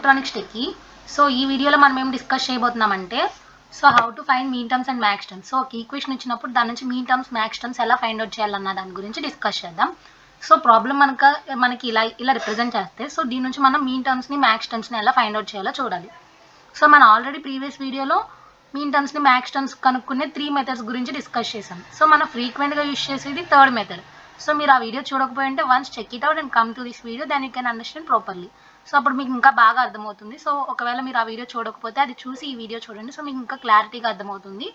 electronics techie. So ఈ వీడియోలో మనం ఏం డిస్కస్ చేయబోతున్నామంటే so how to find mean terms and max terms. So ఒక ఈక్వేషన్ ఇచ్చినప్పుడు దాని నుంచి మీన్ టర్మ్స్ మ్యాక్స్ టర్మ్స్ ఎలా ఫైండ్ అవుట్ చేయాలన్న దాని గురించి డిస్కస్ చేద్దాం. సో ప్రాబ్లం మనకి ఇలా రిప్రజెంట్ చేస్తే సో దీని నుంచి మనం మీన్ టర్మ్స్ని మ్యాక్స్ టర్మ్స్ని ఎలా ఫైండ్ అవుట్ చేయాలో చూడాలి. సో మనం ఆల్రెడీ ప్రీవియస్ వీడియోలో మీన్ టర్మ్స్ని మ్యాక్స్ టర్మ్స్ కనుక్కునే 3 మెథడ్స్ గురించి డిస్కస్ చేసాం. సో మనం ఫ్రీక్వెంట్గా యూజ్ చేసేది థర్డ్ మెథడ్. సో మీరు ఆ వీడియో చూడకపోయింటే once check it out and come to this video then you can understand properly. So అప్పుడు మీకు ఇంకా బాగా అర్థమవుతుంది. సో ఒకవేళ మీరు ఆ వీడియో చూడకపోతే అది చూసి ఈ వీడియో చూడండి. సో మీకు ఇంకా క్లారిటీగా అర్థమవుతుంది.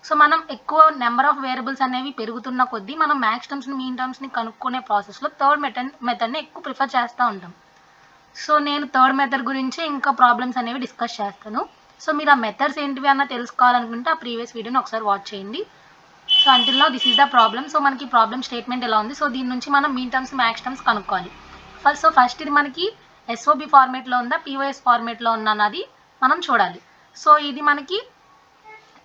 సో మనం ఎక్కువ నెంబర్ ఆఫ్ వేరియబుల్స్ అనేవి పెరుగుతున్న కొద్దీ మనం మ్యాక్స్ టర్మ్స్ని మీన్ టర్మ్స్ని కనుక్కునే ప్రాసెస్లో థర్డ్ మెథడ్ని ఎక్కువ ప్రిఫర్ చేస్తూ ఉంటాం. సో నేను థర్డ్ మెథడ్ గురించి ఇంకా ప్రాబ్లమ్స్ అనేవి డిస్కస్ చేస్తాను. సో మీరు ఆ మెథడ్స్ ఏంటివి అన్న తెలుసుకోవాలనుకుంటే ఆ ప్రీవియస్ వీడియోని ఒకసారి వాచ్ చేయండి. So until now this is the problem. So మనకి ప్రాబ్లమ్ స్టేట్మెంట్ ఎలా ఉంది. సో దీని నుంచి మనం మీన్ టర్మ్స్ మ్యాక్స్ టర్మ్స్ కనుక్కోవాలి. ఫస్ట్ ఇది మనకి ఎస్ఓబి ఫార్మేట్లో ఉందా పీఓఎస్ ఫార్మేట్లో ఉందా అన్నది మనం చూడాలి. సో ఇది మనకి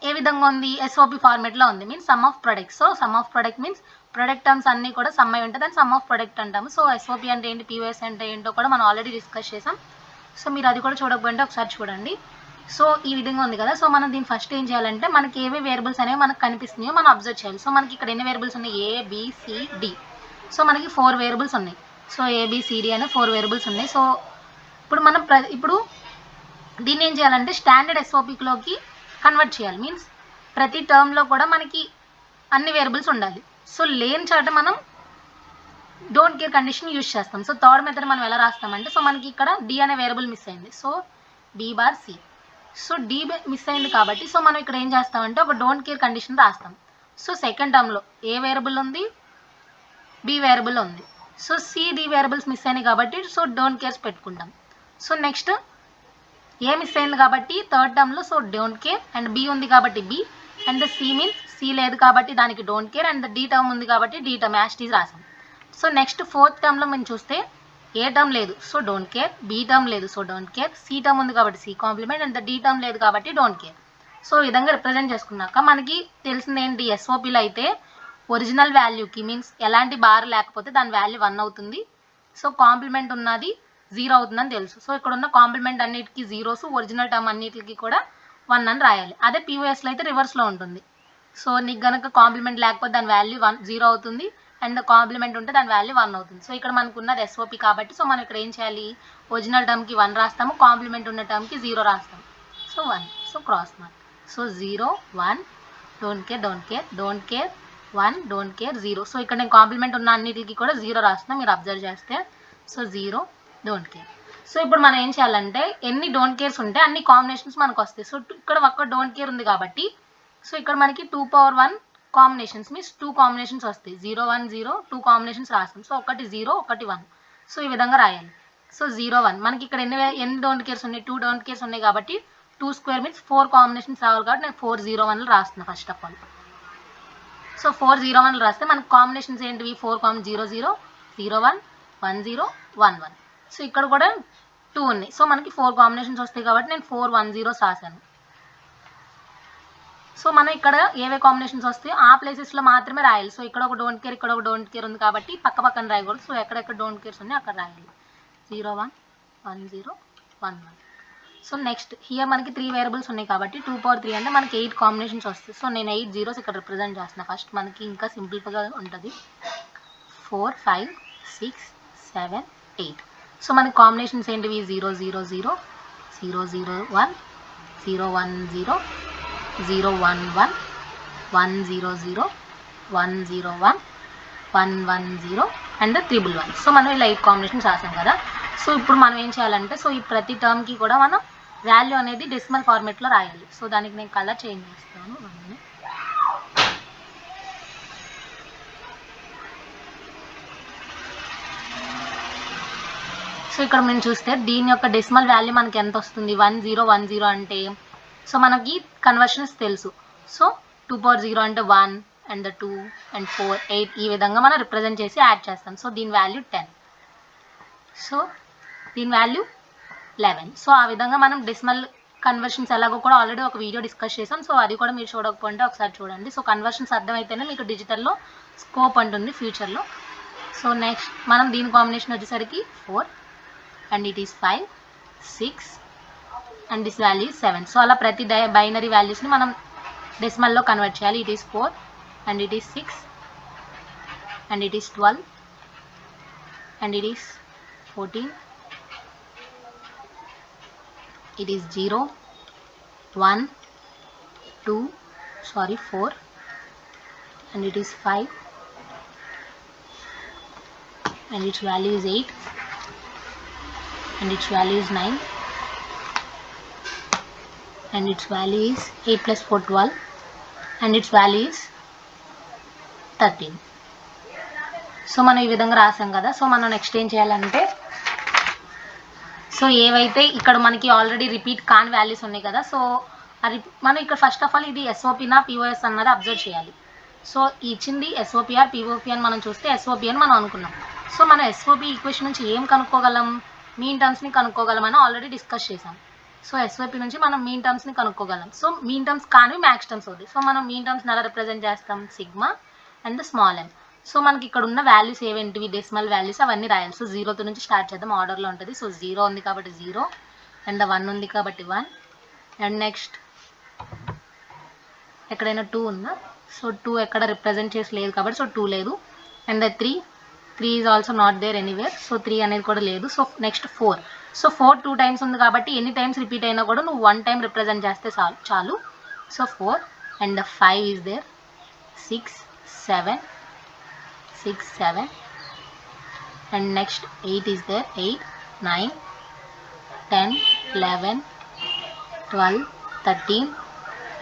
ఏ విధంగా ఉంది, ఎస్ఓపి ఫార్మేట్లో ఉంది, means some of product. So some of product means product terms అన్నీ కూడా సమ్ అయి ఉంటుంది దాన్ని సమ్ ఆఫ్ ప్రొడక్ట్ అంటాము. సో ఎస్ఓపి అంటే ఏంటి, పీఓఎస్ అంటే ఏంటో కూడా మనం ఆల్రెడీ డిస్కస్ చేసాం. సో మీరు అది కూడా చూడకపోయింటే ఒకసారి చూడండి. సో ఈ విధంగా ఉంది కదా. సో మనం దీన్ని ఫస్ట్ ఏం చేయాలంటే మనకి ఏవే వేరియబుల్స్ అనేవి మనకు కనిపిస్తున్నాయో మనం అబ్జర్వ్ చేయాలి. సో మనకి ఇక్కడ ఎన్ని వేరియబుల్స్ ఉన్నాయి, ఏబిసిడి. సో మనకి 4 వేరియబుల్స్ ఉన్నాయి. సో ఏబిసిడి అనే 4 వేరియబుల్స్ ఉన్నాయి. సో ఇప్పుడు మనం ఇప్పుడు దీన్ని ఏం చేయాలంటే స్టాండర్డ్ ఎస్ఓపిలోకి కన్వర్ట్ చేయాలి. మీన్స్ ప్రతి టర్మ్లో కూడా మనకి అన్ని వేరియబుల్స్ ఉండాలి. సో లేని చాట మనం డోంట్ కేర్ కండిషన్ యూజ్ చేస్తాం. సో థర్డ్ మెథడ్ మనం ఎలా రాస్తామంటే సో మనకి ఇక్కడ డి అనే వేరియబుల్ మిస్ అయింది. So B bar C. So D miss అయింది కాబట్టి సో మనం ఇక్కడ ఏం చేస్తామంటే ఒక డోంట్ కేర్ కండిషన్ రాస్తాం. సో సెకండ్ టర్మ్లో ఏ వేరియబుల్ ఉంది, బి వేరియబుల్ ఉంది. So C D variables miss అయినాయి కాబట్టి సో డోంట్ కేర్స్ పెట్టుకుంటాం. సో నెక్స్ట్ ఏ మిస్ అయింది కాబట్టి థర్డ్ టర్మ్లో so don't care, and B ఉంది కాబట్టి B, and C means C లేదు కాబట్టి దానికి don't care, and D term ఉంది కాబట్టి డి టర్మ్ యాస్టీజ్ రాసాం. సో నెక్స్ట్ ఫోర్త్ టర్మ్లో మనం చూస్తే ఏ టర్మ్ లేదు so don't care, B term లేదు so don't care, C term ఉంది కాబట్టి C complement, and D term లేదు కాబట్టి డోంట్ కేర్. సో ఈ విధంగా రిప్రజెంట్ చేసుకున్నాక మనకి తెలిసింది ఏంటి, ఎస్ఓపిలో అయితే ఒరిజినల్ వాల్యూకి మీన్స్ ఎలాంటి బార్ లేకపోతే దాని వాల్యూ 1 అవుతుంది. సో కాంప్లిమెంట్ ఉన్నది 0 అవుతుందని తెలుసు. సో ఇక్కడ ఉన్న కాంప్లిమెంట్ అన్నిటికీ 0s, ఒరిజినల్ టర్మ్ అన్నిటికీ కూడా 1 అని రాయాలి. అదే పీఓఎస్లో అయితే రివర్స్లో ఉంటుంది. సో నీకు కనుక కాంప్లిమెంట్ లేకపోతే దాని వాల్యూ 0 అవుతుంది, అండ్ కాంప్లిమెంట్ ఉంటే దాని వాల్యూ 1 అవుతుంది. సో ఇక్కడ మనకు ఉన్నది ఎస్ఓపి కాబట్టి సో మనం ఇక్కడ ఏం చేయాలి, ఒరిజినల్ టర్మ్కి 1 రాస్తాము, కాంప్లిమెంట్ ఉన్న టర్మ్కి 0 రాస్తాము. So 1, so cross mark. So 0 1 don't care don't care don't care 1 don't care 0. So ఇక్కడ నేను కాంప్లిమెంట్ ఉన్న అన్నిటికీ కూడా 0 రాస్తున్నా, మీరు అబ్జర్వ్ చేస్తే. So 0 don't care. సో ఇప్పుడు మనం ఏం చేయాలంటే ఎన్ని డోంట్ కేర్స్ ఉంటే అన్ని కాంబినేషన్స్ మనకు వస్తాయి. సో ఇక్కడ ఒక్క డోంట్ కేర్ ఉంది కాబట్టి సో ఇక్కడ మనకి 2^1 కాంబినేషన్స్ మీన్స్ 2 కాంబినేషన్స్ వస్తాయి. 0 1 0 2 కాంబినేషన్స్ రాస్తాం. సో ఒకటి 0 ఒకటి 1. సో ఈ విధంగా రాయాలి. సో 0 1 మనకి ఇక్కడ ఎన్ని డోంట్ కేర్స్ ఉన్నాయి, 2 డోంట్ కేర్స్ ఉన్నాయి కాబట్టి 2 స్క్వేర్ మీన్స్ 4 కాంబినేషన్స్ రావాలి కాబట్టి నేను 4 0 1 రాస్తున్నాను ఫస్ట్ ఆఫ్ ఆల్. సో 4 0 1 రాస్తే మనకి కాంబినేషన్స్ ఏంటివి, 4 0 0 0 1 1 0 1 1. సో ఇక్కడ కూడా 2 ఉన్నాయి. సో మనకి 4 కాంబినేషన్స్ వస్తాయి కాబట్టి నేను 4 1 0 రాశాను. సో మనం ఇక్కడ ఏవే కాంబినేషన్స్ వస్తాయో ఆ ప్లేసెస్లో మాత్రమే రాయాలి. సో ఇక్కడ ఒక డోంట్ కేర్ ఇక్కడ ఒక డోంట్ కేర్ ఉంది కాబట్టి పక్క పక్కన రాయకూడదు. సో ఎక్కడెక్కడ డోంట్ కేర్స్ ఉన్నాయి అక్కడ రాయాలి. 0 1 1 0 1 1. సో నెక్స్ట్ హియర్ మనకి 3 వేరియబుల్స్ ఉన్నాయి కాబట్టి 2^3 అంటే మనకి 8 కాంబినేషన్స్ వస్తాయి. సో నేను 8 zeros ఇక్కడ రిప్రజెంట్ చేస్తున్నా. ఫస్ట్ మనకి ఇంకా సింపుల్గా ఉంటుంది. 4 5 6 7 8. సో మనకి కాంబినేషన్స్ ఏంటివి, 0 0 0 0 0 1 0 1 0 0 1 1 1 0 0 1 0 1 1 1 0 అండ్ 111. సో మనం ఇలా 8 కాంబినేషన్స్ రాసాం కదా. సో ఇప్పుడు మనం ఏం చేయాలంటే సో ఈ ప్రతి టర్మ్కి కూడా మనం వాల్యూ అనేది డెసిమల్ ఫార్మేట్లో రాయాలి. సో దానికి నేను కలర్ చేంజ్ చేస్తాను. సో ఇక్కడ మేము చూస్తే దీని యొక్క డెసిమల్ వాల్యూ మనకి ఎంత వస్తుంది, 1 0 1 0 అంటే సో మనకి కన్వర్షన్స్ తెలుసు. సో 2^0 అంటే 1 అండ్ 2 అండ్ 4 8 ఈ విధంగా మనం రిప్రజెంట్ చేసి యాడ్ చేస్తాం. సో దీని వాల్యూ 10. సో దీని వాల్యూ 11. సో ఆ విధంగా మనం డెసిమల్ కన్వర్షన్స్ ఎలాగో కూడా ఆల్రెడీ ఒక వీడియో డిస్కస్ చేసాం. సో అది కూడా మీరు చూడకపోతే ఒకసారి చూడండి. సో కన్వర్షన్స్ అర్థమైతేనే మీకు డిజిటల్లో స్కోప్ ఉంటుంది ఫ్యూచర్లో. సో నెక్స్ట్ మనం దీని కాంబినేషన్ వచ్చేసరికి 4 and it is 5 6 and this value is 7. So అలా ప్రతి బైనరీ వాల్యూస్ని మనం డెసిమల్లో కన్వర్ట్ చేయాలి. It is 4 and it is 6 and it is 12 and it is 14, it is 0, 1, 2, 4 and it is 5 and its value is 8 and its value is 9 and its value is 8 plus 4 12 and its value is 13. So మనం ఈ విధంగా రాసాం కదా. So మనం next ఏం చేయాలంటే, so ఏవైతే ఇక్కడ మనకి ఆల్రెడీ రిపీట్ కాని వాల్యూస్ ఉన్నాయి కదా, సో అది మనం ఇక్కడ ఫస్ట్ ఆఫ్ ఆల్ ఇది ఎస్ఓపినా పిఓఎస్ అన్నది అబ్జర్వ్ చేయాలి. సో ఇచ్చింది ఎస్ఓపిఆర్ పిఓపి అని మనం చూస్తే ఎస్ఓపి అని మనం అనుకున్నాం. సో మనం ఎస్ఓపి ఈక్వేషన్ నుంచి ఏం కనుక్కోగలం, మీన్ టర్మ్స్ని కనుక్కోగలం అని ఆల్రెడీ డిస్కస్ చేసాం. సో ఎస్ఓపి నుంచి మనం మీన్ టర్మ్స్ని కనుక్కోగలం. సో మీన్ టర్మ్స్ కానీ మ్యాక్స్ టర్మ్స్ అవుతాయి. సో మనం మీన్ టర్మ్స్ని ఎలా రిప్రజెంట్ చేస్తాం, sigma and the small m. So మనకి ఇక్కడ ఉన్న వాల్యూస్ ఏవేంటివి, డెసిమల్ వాల్యూస్ అవన్నీ రాయాలి. సో 0తో నుంచి స్టార్ట్ చేద్దాం, ఆర్డర్లో ఉంటుంది. సో 0 ఉంది కాబట్టి 0 అండ్ ద 1 ఉంది కాబట్టి 1 అండ్ నెక్స్ట్ ఎక్కడైనా 2 ఉందా, సో 2 ఎక్కడ రిప్రజెంట్ చేసి లేదు కాబట్టి సో 2 లేదు and the 3 is also not there anywhere. So 3 అనేది కూడా లేదు. So next 4. సో 4 2 టైమ్స్ ఉంది కాబట్టి ఎన్ని టైమ్స్ రిపీట్ అయినా కూడా నువ్వు 1 టైం రిప్రజెంట్ చేస్తే చాలు. So 4 and the 5 is there, 6 7 and next 8 is there, 8 9 10 11 12 13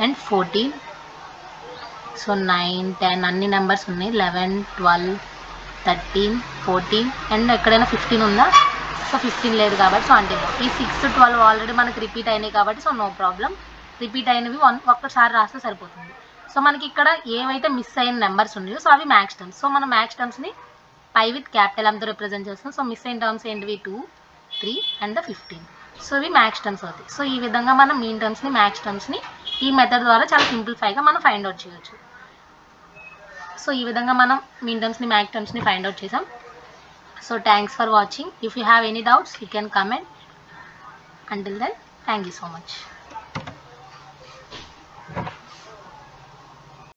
and 14. So 9 10 అన్ని నెంబర్స్ ఉన్నాయి, 11 12 13 14 అండ్ ఎక్కడైనా 15 ఉందా, సో 15 లేదు కాబట్టి సో అంటే ఈ 6 12 ఆల్రెడీ మనకి రిపీట్ అయినాయి కాబట్టి సో నో ప్రాబ్లం. రిపీట్ అయినవి ఒక్కసారి రాస్తే సరిపోతుంది. సో మనకి ఇక్కడ ఏవైతే మిస్ అయిన నెంబర్స్ ఉన్నాయో సో అవి మ్యాక్స్ టర్మ్స్. సో మనం మ్యాక్స్ టర్మ్స్ని పై విత్ క్యాపిటల్ ఎంతో రిప్రజెంట్ చేస్తాం. సో మిస్ అయిన టర్మ్స్ ఏంటివి, 2 3 అండ్ ద 15. సో ఇవి మ్యాక్స్ టర్మ్స్ అవుతాయి. సో ఈ విధంగా మనం మీన్ టర్మ్స్ని మ్యాక్స్ టర్మ్స్ని ఈ మెథడ్ ద్వారా చాలా సింప్లిఫైగా మనం ఫైండ్ అవుట్ చేయొచ్చు. సో ఈ విధంగా మనం మీన్ టర్మ్స్ని మ్యాక్స్ టర్మ్స్ని ఫైండ్ అవుట్ చేసాం. So thanks for watching. If you have any doubts you can comment. Until then thank you so much.